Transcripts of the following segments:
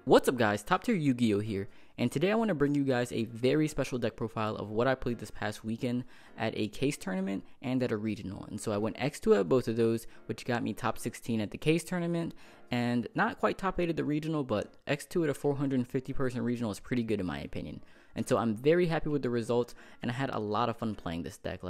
What's up guys, TopTierYugioh here, and today I want to bring you guys a very special deck profile of what I played this past weekend at a case tournament and at a regional. And so I went X2 at both of those, which got me top 16 at the case tournament, and not quite top 8 at the regional, but X2 at a 450 person regional is pretty good in my opinion. And so I'm very happy with the results, and I had a lot of fun playing this deck.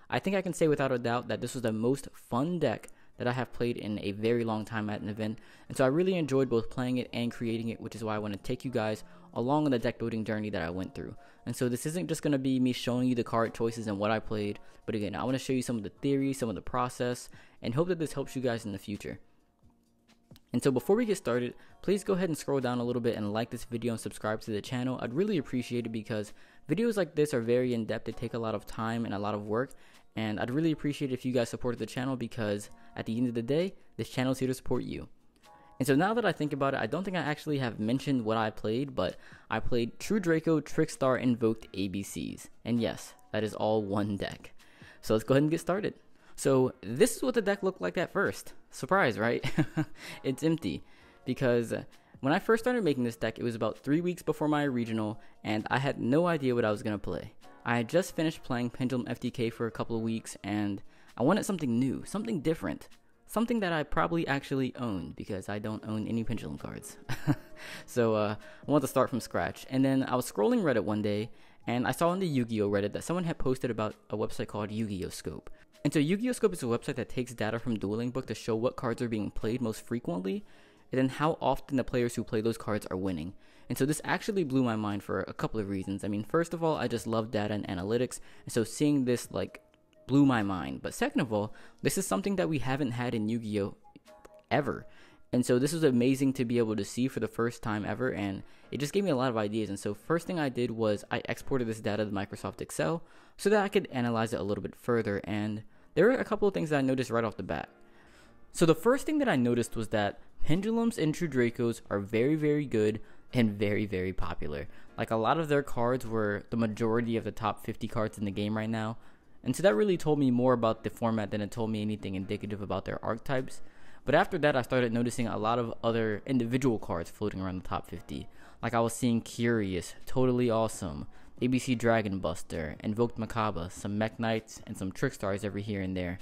I think I can say without a doubt that this was the most fun deck that I have played in a very long time at an event, and so I really enjoyed both playing it and creating it, which is why I want to take you guys along on the deck building journey that I went through. And so this isn't just going to be me showing you the card choices and what I played, but again, I want to show you some of the theories, some of the process, and hope that this helps you guys in the future. And so before we get started, please go ahead and scroll down a little bit and like this video and subscribe to the channel. I'd really appreciate it because videos like this are very in-depth. They take a lot of time and a lot of work, and I'd really appreciate it if you guys supported the channel because at the end of the day, this channel is here to support you. And so now that I think about it, I don't think I actually have mentioned what I played, but I played True Draco, Trickstar Invoked ABCs. And yes, that is all one deck. So let's go ahead and get started. So this is what the deck looked like at first. Surprise, right? It's empty because when I first started making this deck, it was about 3 weeks before my regional, and I had no idea what I was going to play. I had just finished playing Pendulum FTK for a couple of weeks, and I wanted something new, something different, something that I probably actually owned because I don't own any Pendulum cards. So I wanted to start from scratch. And then I was scrolling Reddit one day, and I saw on the Yu-Gi-Oh Reddit that someone had posted about a website called Yu-Gi-Oh Scope. And so Yu-Gi-Oh Scope is a website that takes data from Dueling Book to show what cards are being played most frequently, and then how often the players who play those cards are winning. And so this actually blew my mind for a couple of reasons. I mean, first of all, I just love data and analytics, and so seeing this blew my mind. But second of all, this is something that we haven't had in Yu-Gi-Oh ever. And so this was amazing to be able to see for the first time ever, and it just gave me a lot of ideas. And so first thing I did was I exported this data to Microsoft Excel so that I could analyze it a little bit further, and there were a couple of things that I noticed right off the bat. So the first thing that I noticed was that Pendulums and True Dracos are very, very good and very, very popular. A lot of their cards were the majority of the top 50 cards in the game right now. And so that really told me more about the format than it told me anything indicative about their archetypes. But after that, I started noticing a lot of other individual cards floating around the top 50. I was seeing Curious, Totally Awesome, ABC Dragon Buster, Invoked Macabre, some Mekk-Knights, and some Trickstars every here and there.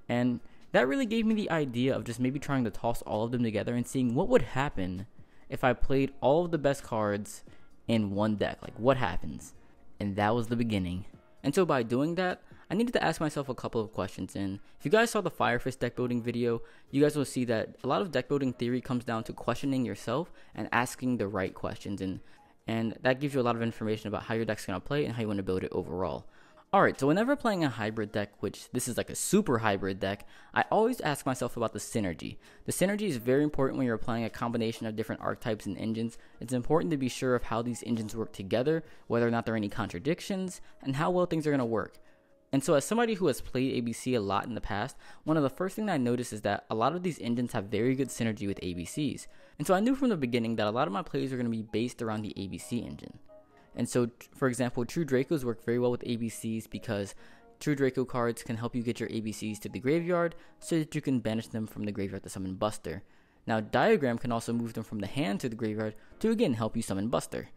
And that really gave me the idea of just maybe trying to toss all of them together and seeing what would happen if I played all of the best cards in one deck. What happens? And that was the beginning. And so by doing that, I needed to ask myself a couple of questions. And if you guys saw the Firefist deck building video, you guys will see that a lot of deck building theory comes down to questioning yourself and asking the right questions. And that gives you a lot of information about how your deck's going to play and how you want to build it overall. Alright, so whenever playing a hybrid deck, which this is a super hybrid deck, I always ask myself about the synergy. The synergy is very important when you're applying a combination of different archetypes and engines. It's important to be sure of how these engines work together, whether or not there are any contradictions, and how well things are going to work. And so as somebody who has played ABC a lot in the past, one of the first things I noticed is that a lot of these engines have very good synergy with ABCs. And so I knew from the beginning that a lot of my plays are going to be based around the ABC engine. And so, for example, True Dracos work very well with ABCs because True Draco cards can help you get your ABCs to the graveyard so that you can banish them from the graveyard to summon Buster. Now, Diagram can also move them from the hand to the graveyard to again help you summon Buster.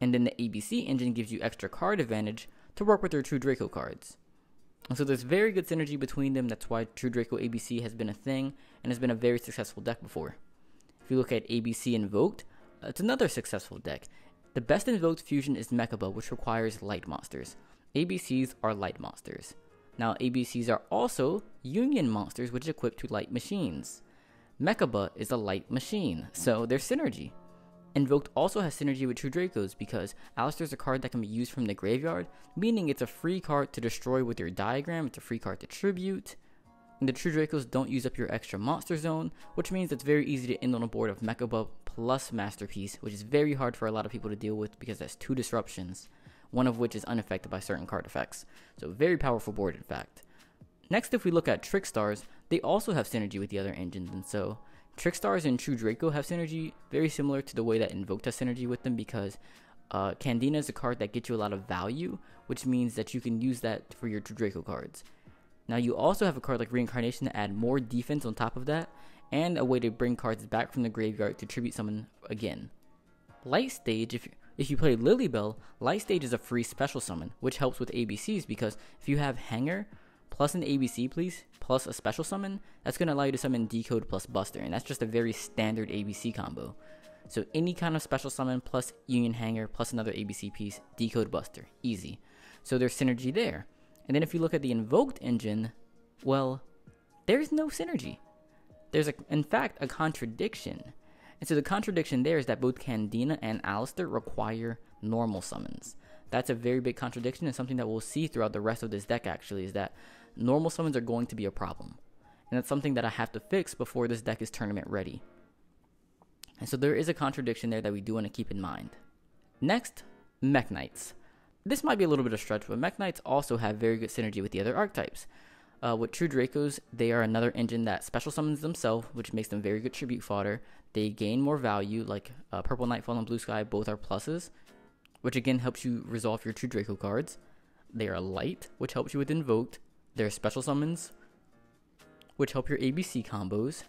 And then the ABC engine gives you extra card advantage to work with your True Draco cards. And so there's very good synergy between them. That's why True Draco ABC has been a thing and has been a very successful deck before. If you look at ABC Invoked, it's another successful deck. The best invoked fusion is Mekka, which requires light monsters. ABCs are light monsters. Now ABCs are also union monsters which equip to light machines. Mekka is a light machine, so there's synergy. Invoked also has synergy with True Dracos because Alistair's a card that can be used from the graveyard, meaning it's a free card to destroy with your Diagram, it's a free card to tribute. And the True Dracos don't use up your extra monster zone, which means it's very easy to end on a board of Mekka plus Masterpiece, which is very hard for a lot of people to deal with because that's 2 disruptions, one of which is unaffected by certain card effects. So very powerful board in fact. Next, if we look at Trickstars, they also have synergy with the other engines, and so Trickstars and True Draco have synergy very similar to the way that Invoked has synergy with them because Candina is a card that gets you a lot of value, which means that you can use that for your True Draco cards. Now you also have a card like Reincarnation to add more defense on top of that, and a way to bring cards back from the graveyard to tribute summon again. Light Stage, if you play Lilybell, Light Stage is a free special summon, which helps with ABCs because if you have Hanger plus an ABC plus a special summon, that's going to allow you to summon Decode plus Buster, and that's just a very standard ABC combo. So any kind of special summon plus Union Hanger plus another ABC piece, Decode Buster, easy. So there's synergy there. And then if you look at the Invoked engine, well, there's no synergy. There's in fact a contradiction. And so the contradiction there is that both Candina and Alistair require normal summons. That's a very big contradiction and something that we'll see throughout the rest of this deck actually, is that normal summons are going to be a problem. And that's something that I have to fix before this deck is tournament ready. And so there is a contradiction there that we do want to keep in mind. Next, Mekk-Knights. This might be a little bit of a stretch, but Mekk-Knights also have very good synergy with the other archetypes. With True Dracos, they are another engine that special summons themselves, which makes them very good tribute fodder. They gain more value, like Purple Nightfall and Blue Sky, both are pluses, which again helps you resolve your True Draco cards. They are light, which helps you with Invoked. They're special summons, which help your ABC combos.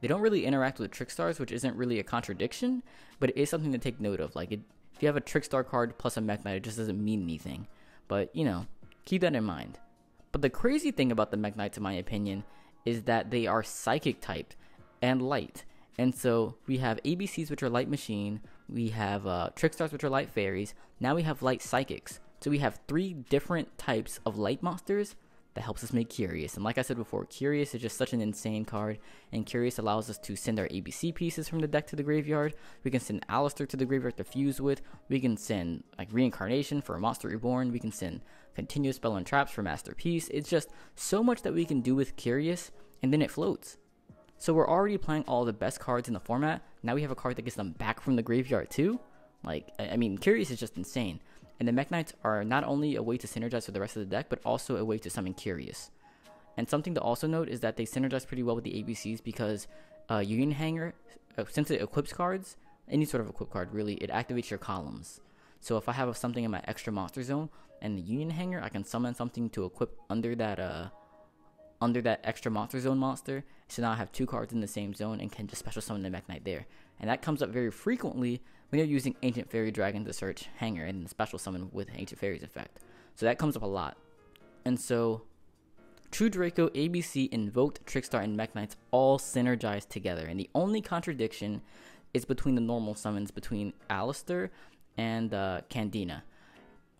They don't really interact with Trickstars, which isn't really a contradiction, but it is something to take note of. Like, if you have a Trickstar card plus a Mekk-Knight, it just doesn't mean anything. But, you know, keep that in mind. But the crazy thing about the Mekk-Knights, in my opinion, is that they are Psychic typed and light. And so we have ABCs, which are Light Machine. We have Trickstars, which are Light Fairies. Now we have Light Psychics. So we have 3 different types of light monsters that helps us make Curious. And like I said before, Curious is just such an insane card, and Curious allows us to send our ABC pieces from the deck to the graveyard. We can send Alistair to the graveyard to fuse with. We can send like Reincarnation for a Monster Reborn. We can send Continuous Spell and Traps for Masterpiece. It's just so much that we can do with Curious, and then it floats. So we're already playing all the best cards in the format. Now we have a card that gets them back from the graveyard too. Like, I mean, Curious is just insane. And the Mekk-Knights are not only a way to synergize with the rest of the deck, but also a way to summon Curious. And something to also note is that they synergize pretty well with the ABCs because Union Hanger, since it equips cards, any sort of equip card really, it activates your columns. So if I have something in my extra monster zone and the Union Hanger, I can summon something to equip under that extra monster zone monster. So now I have 2 cards in the same zone and can just special summon the Mekk-Knight there. And that comes up very frequently when you're using Ancient Fairy Dragon to search Hanger and special summon with Ancient Fairy's effect. So that comes up a lot. And so True Draco, ABC, Invoked, Trickstar, and Mekk-Knights all synergize together. And the only contradiction is between the normal summons between Alistair and Candina.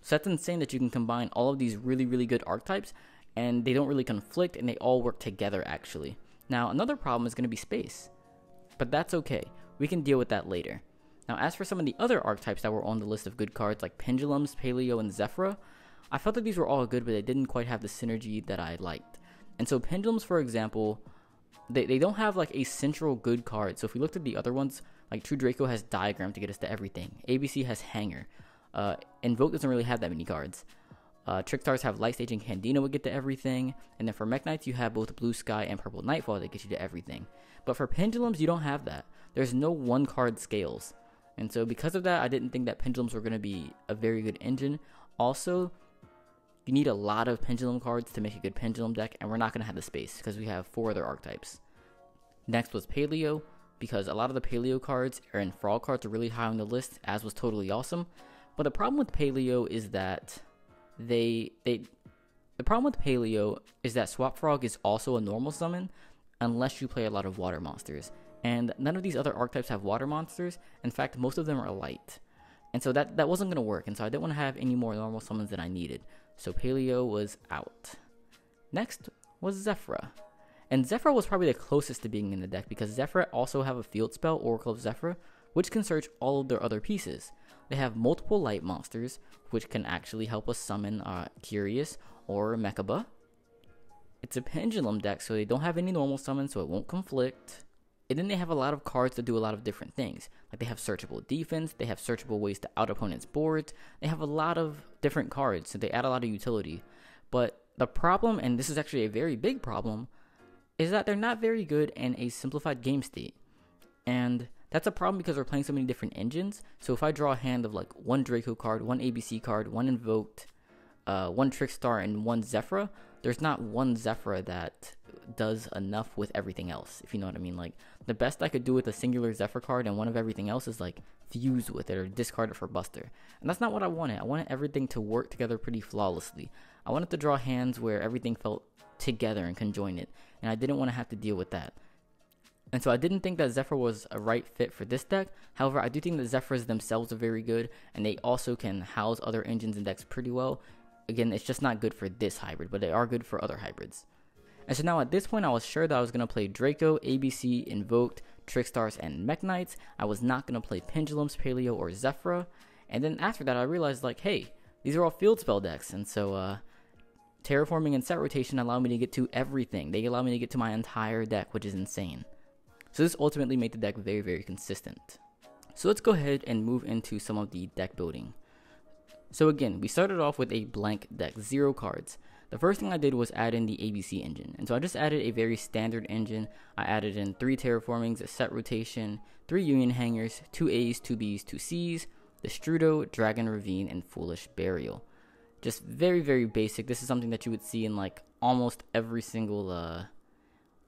So that's insane that you can combine all of these really, really good archetypes and they don't really conflict and they all work together actually. Now another problem is going to be space, but that's okay. We can deal with that later. Now as for some of the other archetypes that were on the list of good cards like Pendulums, Paleo, and Zephyra, I felt that these were all good, but they didn't quite have the synergy that I liked. And so Pendulums, for example, they don't have like a central good card. So if we looked at the other ones, like True Draco has Diagram to get us to everything. ABC has Hanger. Invoke doesn't really have that many cards. Trickstars have Light Stage and Candina would get to everything. And then for Mekk-Knights, you have both Blue Sky and Purple Nightfall that get you to everything. But for Pendulums, you don't have that. There's no one card scales. And so because of that, I didn't think that Pendulums were going to be a very good engine. Also, you need a lot of Pendulum cards to make a good Pendulum deck, and we're not going to have the space because we have 4 other archetypes. Next was Paleo, because a lot of the Paleo cards and Frog cards are really high on the list, as was Totally Awesome. But the problem with Paleo is that Swap Frog is also a normal summon unless you play a lot of water monsters. And none of these other archetypes have water monsters. In fact, most of them are light. And so that wasn't going to work. And so I didn't want to have any more normal summons than I needed. So Paleo was out. Next was Zephyra. And Zephyra was probably the closest to being in the deck because Zephyra also have a field spell, Oracle of Zephyra, which can search all of their other pieces. They have multiple light monsters, which can actually help us summon Curious or Mekaba. It's a Pendulum deck, so they don't have any normal summons, so it won't conflict. And then they have a lot of cards that do a lot of different things. Like they have searchable defense, they have searchable ways to out opponents' boards. They have a lot of different cards, so they add a lot of utility. But the problem, and this is actually a very big problem, is that they're not very good in a simplified game state. And that's a problem because we're playing so many different engines. So if I draw a hand of like 1 Draco card, 1 ABC card, 1 Invoked, 1 Trickstar, and 1 Zephyra, there's not one Zephyra does enough with everything else, if you know what I mean. Like, the best I could do with a singular Zephyr card and one of everything else is like fuse with it or discard it for Buster. And that's not what I wanted. I wanted everything to work together pretty flawlessly. I wanted to draw hands where everything felt together and conjoined, and I didn't want to have to deal with that. And so I didn't think that Zephyr was a right fit for this deck. However, I do think that Zephyrs themselves are very good, and they also can house other engines and decks pretty well. Again, it's just not good for this hybrid, but they are good for other hybrids. And so now at this point, I was sure that I was going to play Draco, ABC, Invoked, Trickstars, and Mekk-Knights. I was not going to play Pendulums, Paleo, or Zephyra. And then after that, I realized, like, hey, these are all field spell decks. And so Terraforming and Set Rotation allow me to get to everything. They allow me to get to my entire deck, which is insane. So this ultimately made the deck very, very consistent. So let's go ahead and move into some of the deck building. So again, we started off with a blank deck, 0 cards. The first thing I did was add in the ABC engine. And so I just added a very standard engine. I added in 3 Terraformings, a Set Rotation, 3 Union Hangers, 2 A's, 2 B's, 2 C's, the Strudo, Dragon Ravine, and Foolish Burial. Just very, very basic. This is something that you would see in like almost in every single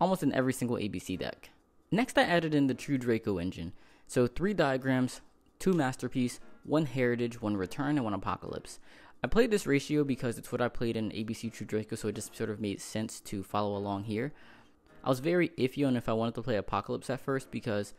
ABC deck. Next, I added in the True Draco engine. So 3 Diagrams, 2 Masterpiece, 1 Heritage, 1 Return, and 1 Apocalypse. I played this ratio because it's what I played in ABC True Draco, so it just sort of made sense to follow along here. I was very iffy on if I wanted to play Apocalypse at first because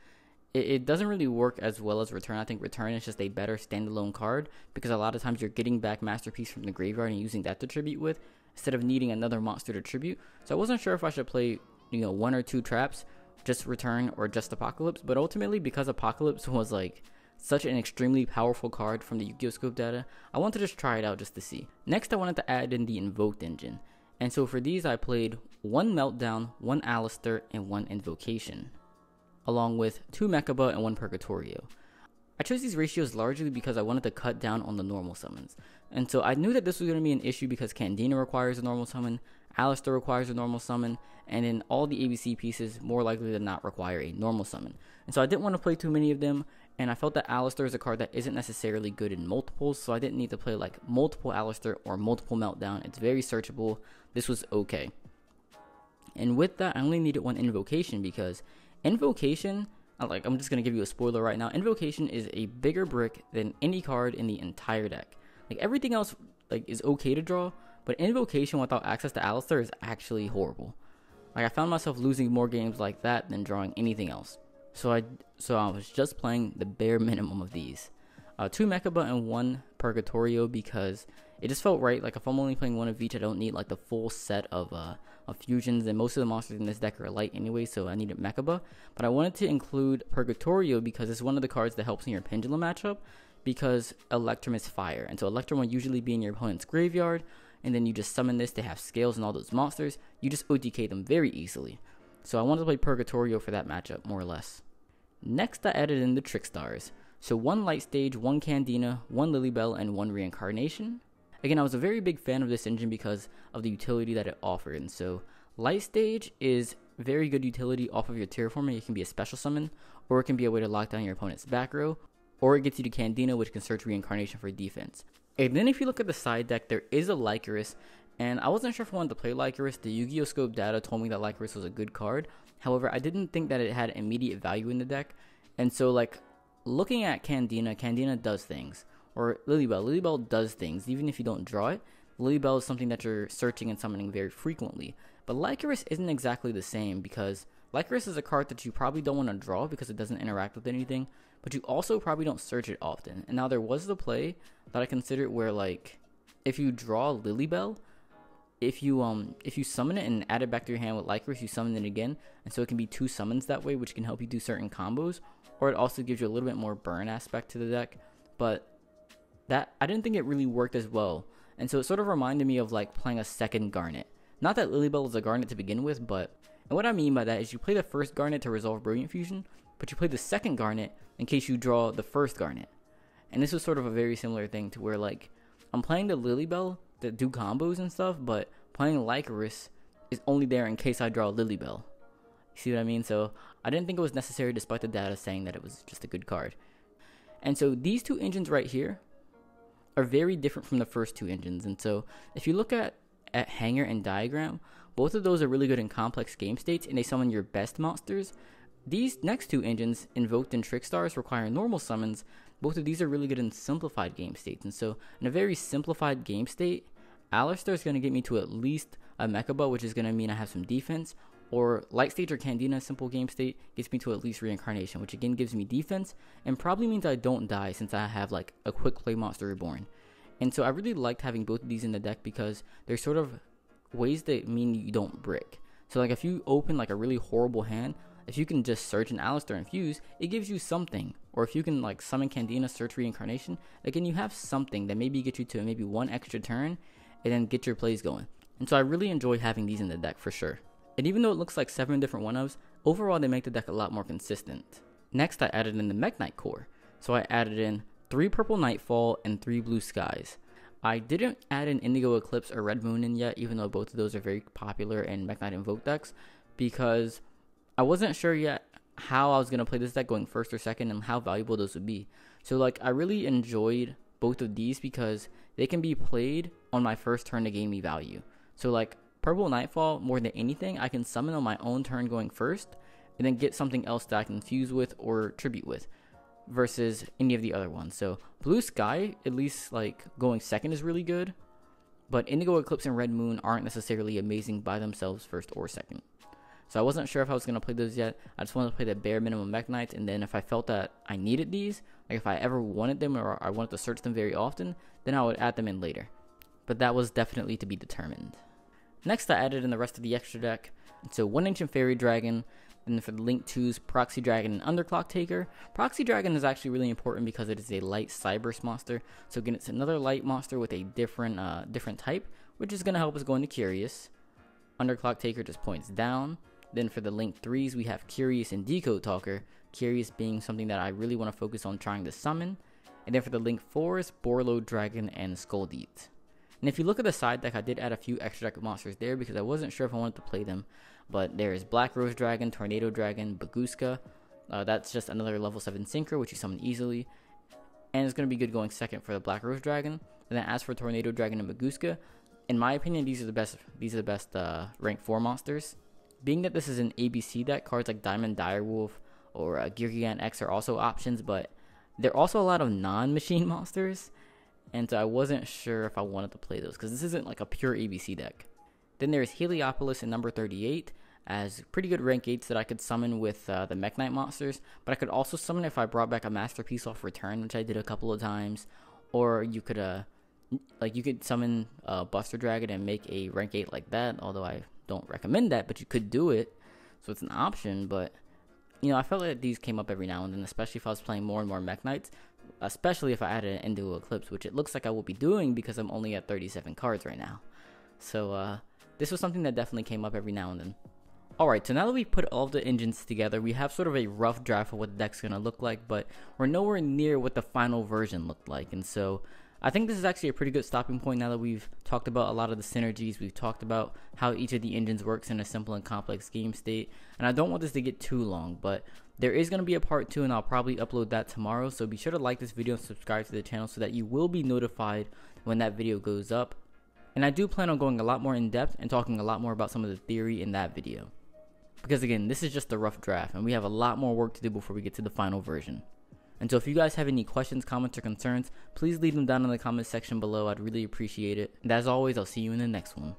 it doesn't really work as well as Return. I think Return is just a better standalone card because a lot of times you're getting back Masterpiece from the graveyard and using that to tribute with instead of needing another monster to tribute. So I wasn't sure if I should play, 1 or 2 traps, just Return or just Apocalypse, but ultimately because Apocalypse was like such an extremely powerful card from the Yu-Gi-Oh! Scope data, I wanted to just try it out just to see. Next, I wanted to add in the Invoked engine, and so for these I played 1 Meltdown, 1 Alistair, and 1 Invocation, along with 2 Mekaba and 1 Purgatorio. I chose these ratios largely because I wanted to cut down on the normal summons, and so I knew that this was going to be an issue because Candina requires a normal summon, Alistair requires a normal summon, and then all the ABC pieces more likely than not require a normal summon. And so I didn't want to play too many of them, and I felt that Alistair is a card that isn't necessarily good in multiples, so I didn't need to play like multiple Alistair or multiple Meltdown. It's very searchable. This was okay. And with that, I only needed 1 Invocation because Invocation, I'm just going to give you a spoiler right now, Invocation is a bigger brick than any card in the entire deck. Like everything else is okay to draw, but Invocation without access to Alistair is actually horrible. Like I found myself losing more games like that than drawing anything else. So I was just playing the bare minimum of these. 2 Mekaba and 1 Purgatorio because it just felt right. Like if I'm only playing 1 of each, I don't need like the full set of fusions, and most of the monsters in this deck are light anyway, so I needed Mekaba. But I wanted to include Purgatorio because it's one of the cards that helps in your Pendulum matchup because Electrum is fire, and so Electrum will usually be in your opponent's graveyard, and then you just summon this to have scales and all those monsters. You just OTK them very easily. So I wanted to play Purgatorio for that matchup, more or less. Next, I added in the Trickstars. So 1 Light Stage, 1 Candina, 1 Lilybell, and 1 Reincarnation. Again, I was a very big fan of this engine because of the utility that it offered. And so Light Stage is very good utility off of your Terraforming. It can be a special summon, or it can be a way to lock down your opponent's back row, or it gets you to Candina, which can search Reincarnation for defense. And then if you look at the side deck, there is a Lycoris, and I wasn't sure if I wanted to play Lycoris. The Yu-Gi-Oh! Scope data told me that Lycoris was a good card. However, I didn't think that it had immediate value in the deck. And so, looking at Candina does things. Or Lilybell does things. Even if you don't draw it, Lilybell is something that you're searching and summoning very frequently. But Lycoris isn't exactly the same because Lycoris is a card that you probably don't want to draw because it doesn't interact with anything. But you also probably don't search it often. And now there was the play that I considered where if you draw Lilybell, if you summon it and add it back to your hand with Lycoris, you summon it again, and so it can be 2 summons that way, which can help you do certain combos, or it also gives you a little bit more burn aspect to the deck. But that I didn't think it really worked as well, and so it sort of reminded me of playing a second Garnet. Not that Lilybell is a Garnet to begin with, and what I mean by that is you play the first Garnet to resolve Brilliant Fusion, but you play the second Garnet in case you draw the first Garnet. And this was sort of a very similar thing to where I'm playing the Lilybell that do combos and stuff, but playing Lycoris is only there in case I draw Lilybell. You see what I mean? So I didn't think it was necessary despite the data saying that it was just a good card. And so these 2 engines right here are very different from the first 2 engines. And so if you look at Hanger and Diagram, Both of those are really good in complex game states, and they summon your best monsters. These next two engines, Invoked and Trickstars, require normal summons. Both of these are really good in simplified game states, and so in a very simplified game state, Alistar is going to get me to at least a Mekka, which is going to mean I have some defense, or Light Stage or Candina, simple game state, gets me to at least Reincarnation, which again gives me defense, and probably means I don't die since I have like a quick play monster reborn. And so I really liked having both of these in the deck because they're sort of ways that mean you don't brick. So like if you open like a really horrible hand, if you can just search an Alistar and fuse, it gives you something. Or if you can like summon Candina, search Reincarnation, again you have something that maybe get you to maybe one extra turn and then get your plays going. And so I really enjoy having these in the deck for sure. And even though it looks like 7 different 1-ofs, overall they make the deck a lot more consistent. Next I added in the Mekk-Knight core. So I added in 3 purple Nightfall and 3 blue skies. I didn't add an Indigo Eclipse or Red Moon in yet, even though both of those are very popular in Mekk-Knight Invoke decks, because I wasn't sure yet how I was going to play this deck going first or second and how valuable those would be. So like I really enjoyed both of these because they can be played on my first turn to gain me value. So like Purple Nightfall, more than anything, I can summon on my own turn going first and then get something else that I can fuse with or tribute with versus any of the other ones. So Blue Sky, at least like going second, is really good, but Indigo Eclipse and Red Moon aren't necessarily amazing by themselves first or second. So I wasn't sure if I was going to play those yet. I just wanted to play the bare minimum Mekk-Knights, and then if I felt that I needed these, like if I ever wanted them or I wanted to search them very often, then I would add them in later. But that was definitely to be determined. Next I added in the rest of the extra deck. So 1 Ancient Fairy Dragon, then for the Link 2s, Proxy Dragon and Underclock Taker. Proxy Dragon is actually really important because it is a light Cyberse monster. So again, it's another light monster with a different type, which is going to help us go into Curious. Underclock Taker just points down. Then for the Link 3s, we have Curious and Decode Talker. Curious being something that I really want to focus on trying to summon. And then for the Link 4s, Borlo Dragon and Skulldeet. And if you look at the side deck, I did add a few extra deck monsters there because I wasn't sure if I wanted to play them. But there is Black Rose Dragon, Tornado Dragon, Baguska. That's just another level 7 Synchro, which you summon easily. And it's going to be good going second for the Black Rose Dragon. And then as for Tornado Dragon and Baguska, in my opinion, these are the best rank 4 monsters. Being that this is an ABC deck, cards like Diamond Direwolf or Girgigan X are also options, but there are also a lot of non-machine monsters, and so I wasn't sure if I wanted to play those, because this isn't like a pure ABC deck. Then there's Heliopolis in number 38, as pretty good rank 8s that I could summon with the Mekk-Knight monsters, but I could also summon if I brought back a Masterpiece off return, which I did a couple of times, or you could summon Buster Dragon and make a rank 8 like that, although I don't recommend that, but you could do it, so it's an option. But you know, I felt like these came up every now and then, especially if I was playing more and more Mekk-Knights, especially if I added an Indigo Eclipse, which it looks like I will be doing because I'm only at 37 cards right now. So this was something that definitely came up every now and then. Alright, so now that we've put all of the engines together, we have sort of a rough draft of what the deck's going to look like, but we're nowhere near what the final version looked like. And so I think this is actually a pretty good stopping point now that we've talked about a lot of the synergies. We've talked about how each of the engines works in a simple and complex game state. And I don't want this to get too long, but there is going to be a part 2, and I'll probably upload that tomorrow. So be sure to like this video and subscribe to the channel so that you will be notified when that video goes up. And I do plan on going a lot more in depth and talking a lot more about some of the theory in that video. Because again, this is just a rough draft, and we have a lot more work to do before we get to the final version. And so if you guys have any questions, comments, or concerns, please leave them down in the comments section below. I'd really appreciate it. And as always, I'll see you in the next one.